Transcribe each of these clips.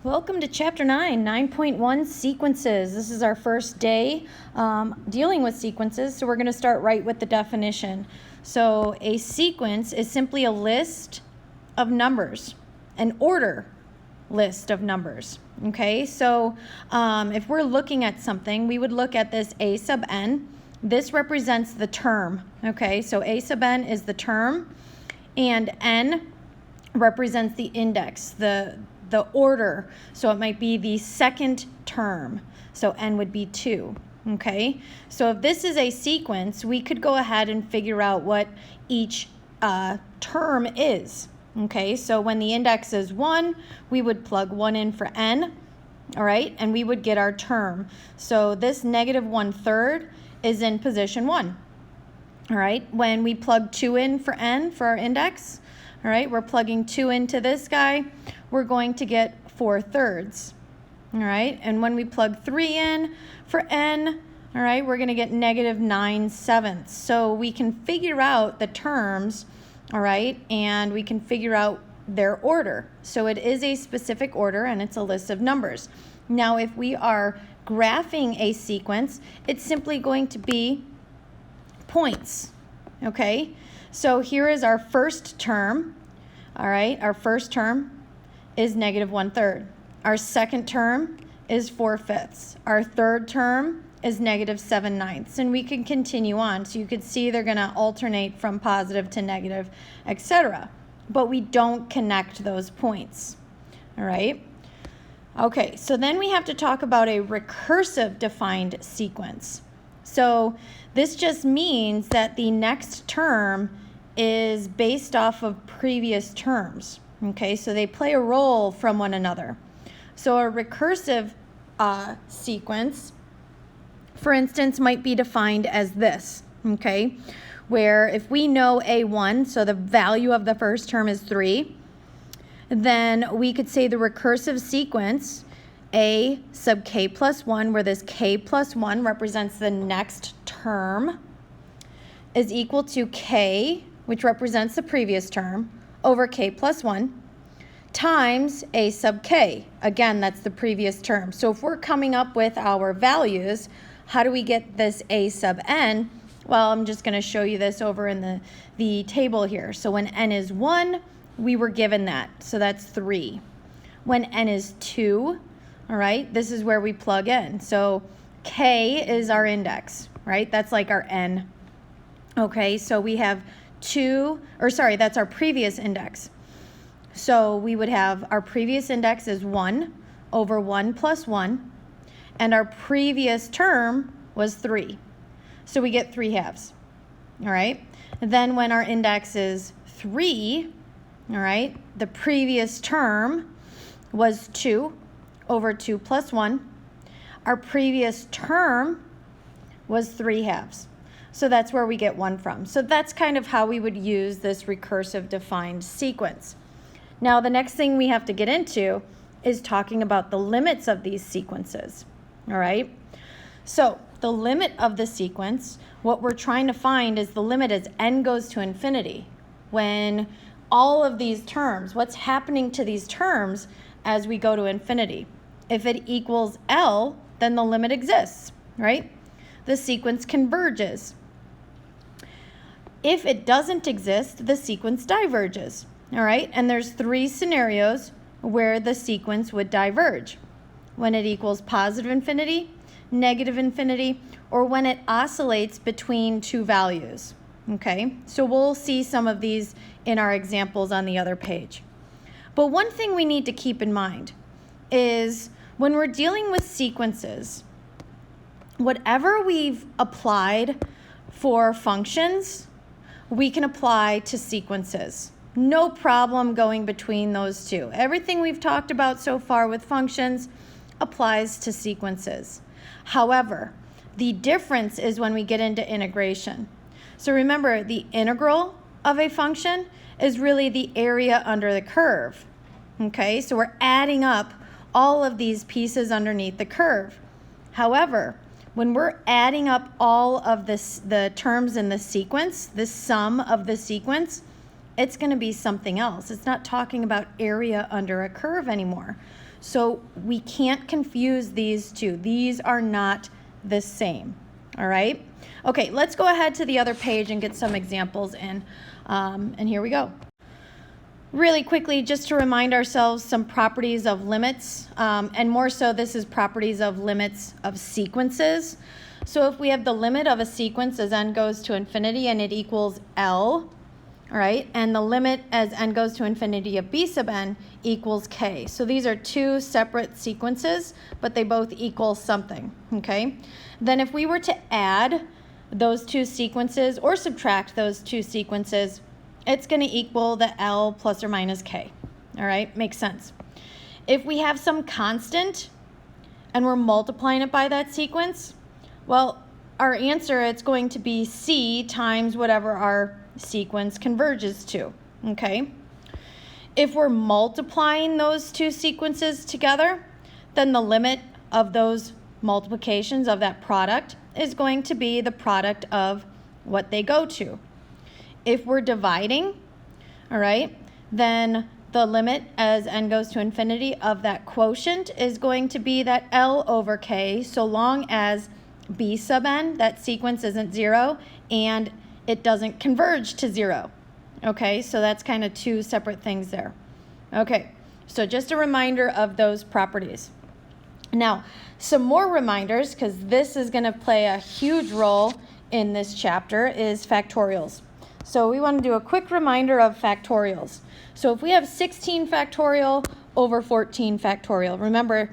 Welcome to Chapter 9, 9.1 Sequences. This is our first day dealing with sequences, so we're going to start right with the definition. So a sequence is simply a list of numbers, an order list of numbers. Okay, so if we're looking at something, we would look at this a sub n. This represents the term. Okay, so a sub n is the term, and n represents the index, the order. So it might be the second term. So n would be 2. Okay, so if this is a sequence, we could go ahead and figure out what each term is. Okay, so when the index is 1, we would plug 1 in for n, all right, and we would get our term. So this negative 1/3 is in position 1. All right, when we plug 2 in for n for our index, all right, we're plugging 2 into this guy, we're going to get 4/3. All right, and when we plug 3 in for n, all right, we're going to get negative 9/7. So we can figure out the terms, all right, and we can figure out their order. So it is a specific order and it's a list of numbers. Now, if we are graphing a sequence, it's simply going to be points, okay? So here is our first term, all right? Our first term is negative 1/3. Our second term is 4/5. Our third term is negative 7/9. And we can continue on. So you could see they're gonna alternate from positive to negative, etc. But we don't connect those points, all right? Okay, so then we have to talk about a recursive defined sequence. So this just means that the next term is based off of previous terms. Okay, so they play a role from one another. So a recursive sequence, for instance, might be defined as this, okay, where if we know A1, so the value of the first term is 3, then we could say the recursive sequence A sub k plus 1, where this k plus 1 represents the next term, is equal to k, which represents the previous term, over k plus 1, times a sub k. Again, that's the previous term. So if we're coming up with our values, how do we get this a sub n? Well, I'm just going to show you this over in the table here. So when n is 1, we were given that. So that's 3. When n is 2, all right, this is where we plug in. So k is our index, right? That's like our n. Okay, so we have 2, or sorry, that's our previous index. So we would have our previous index is 1 over 1 plus 1, and our previous term was 3. So we get 3/2, all right? And then when our index is 3, all right, the previous term was 2 over 2 plus 1. Our previous term was 3/2. So that's where we get 1 from. So that's kind of how we would use this recursive defined sequence. Now, the next thing we have to get into is talking about the limits of these sequences, all right? So the limit of the sequence, what we're trying to find is the limit as n goes to infinity. When all of these terms, what's happening to these terms as we go to infinity? If it equals L, then the limit exists, right? The sequence converges. If it doesn't exist, the sequence diverges, all right? And there's 3 scenarios where the sequence would diverge. When it equals positive infinity, negative infinity, or when it oscillates between 2 values, okay? So we'll see some of these in our examples on the other page. But one thing we need to keep in mind is when we're dealing with sequences, whatever we've applied for functions, we can apply to sequences. No problem going between those two. Everything we've talked about so far with functions applies to sequences. However, the difference is when we get into integration. So remember, the integral of a function is really the area under the curve. Okay, so we're adding up all of these pieces underneath the curve. However, when we're adding up all of the terms in the sequence, the sum of the sequence, it's going to be something else. It's not talking about area under a curve anymore. So we can't confuse these two. These are not the same. All right? Okay, let's go ahead to the other page and get some examples in. And here we go. Really quickly, just to remind ourselves some properties of limits, and more so this is properties of limits of sequences. So if we have the limit of a sequence as n goes to infinity and it equals L, all right, and the limit as n goes to infinity of b sub n equals k. So these are two separate sequences, but they both equal something, okay? Then if we were to add those two sequences or subtract those two sequences, it's going to equal the L plus or minus k, all right? Makes sense. If we have some constant and we're multiplying it by that sequence, well, our answer, it's going to be c times whatever our sequence converges to, okay? If we're multiplying those two sequences together, then the limit of those multiplications of that product is going to be the product of what they go to. If we're dividing, all right, then the limit as n goes to infinity of that quotient is going to be that L over k, so long as b sub n, that sequence isn't 0, and it doesn't converge to 0. Okay, so that's kind of two separate things there. Okay, so just a reminder of those properties. Now, some more reminders, because this is going to play a huge role in this chapter, is factorials. So we want to do a quick reminder of factorials. So if we have 16 factorial over 14 factorial, remember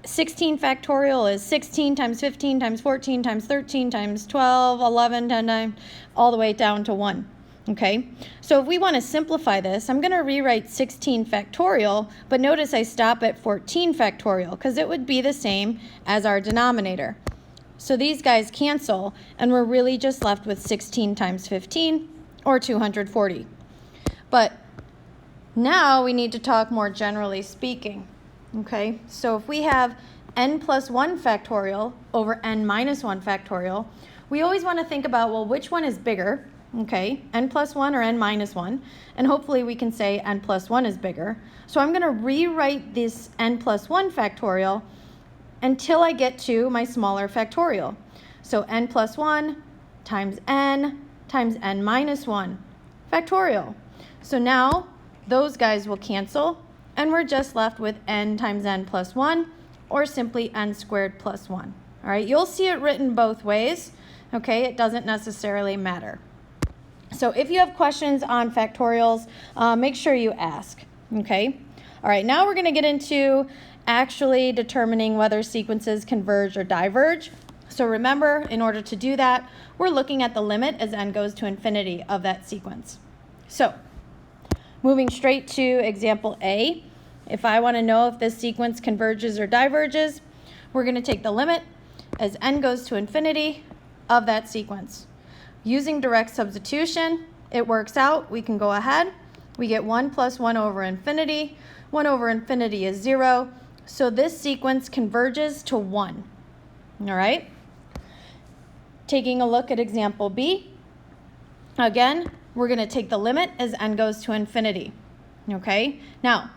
16 factorial is 16 times 15 times 14 times 13 times 12, 11, 10, 9, all the way down to 1. Okay, so if we want to simplify this, I'm going to rewrite 16 factorial, but notice I stop at 14 factorial because it would be the same as our denominator. So these guys cancel, and we're really just left with 16 times 15, or 240. But now we need to talk more generally speaking. Okay, so if we have n plus 1 factorial over n minus 1 factorial, we always want to think about, well, which one is bigger? Okay, n plus 1 or n minus 1, and hopefully we can say n plus 1 is bigger. So I'm going to rewrite this n plus 1 factorial until I get to my smaller factorial. So n plus 1 times n minus 1 factorial. So now those guys will cancel, and we're just left with n times n plus 1, or simply n squared plus 1. All right, you'll see it written both ways. Okay, it doesn't necessarily matter. So if you have questions on factorials, make sure you ask, okay? All right, now we're going to get into actually determining whether sequences converge or diverge. So remember, in order to do that, we're looking at the limit as n goes to infinity of that sequence. So moving straight to example A, if I want to know if this sequence converges or diverges, we're going to take the limit as n goes to infinity of that sequence. Using direct substitution, it works out. We can go ahead. We get 1 plus 1 over infinity. 1 over infinity is 0. So this sequence converges to 1. All right? Taking a look at example B, again, we're going to take the limit as n goes to infinity. Okay? Now,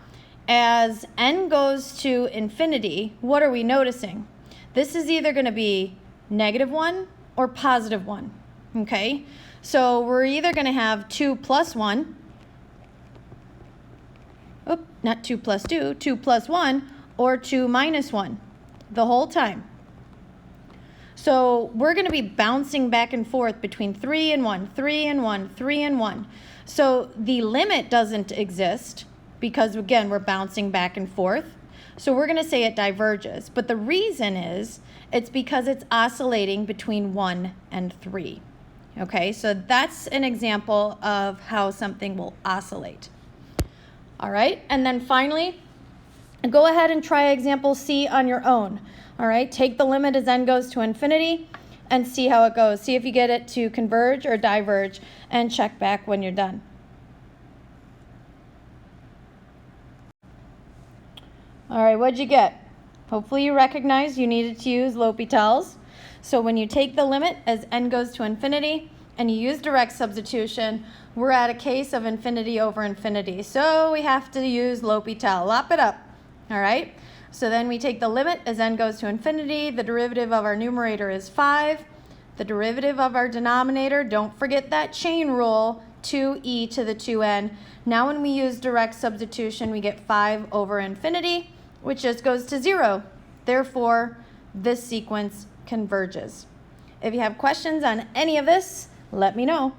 as n goes to infinity, what are we noticing? This is either going to be -1 or +1. Okay, so we're either going to have 2 plus 1, not 2 plus 2, 2 plus 1, or 2 minus 1 the whole time. So we're going to be bouncing back and forth between 3 and 1, 3 and 1, 3 and 1. So the limit doesn't exist because, again, we're bouncing back and forth. So we're going to say it diverges. But the reason is it's because it's oscillating between 1 and 3. Okay, so that's an example of how something will oscillate. All right, and then finally, go ahead and try example C on your own. All right, take the limit as n goes to infinity and see how it goes. See if you get it to converge or diverge, and check back when you're done. All right, what'd you get? Hopefully you recognize you needed to use L'Hopital's. So when you take the limit as n goes to infinity and you use direct substitution, we're at a case of infinity over infinity. So we have to use L'Hopital, lop it up, all right? So then we take the limit as n goes to infinity. The derivative of our numerator is 5. The derivative of our denominator, don't forget that chain rule, 2e to the 2n. Now when we use direct substitution, we get 5 over infinity, which just goes to 0. Therefore, this sequence converges. If you have questions on any of this, let me know.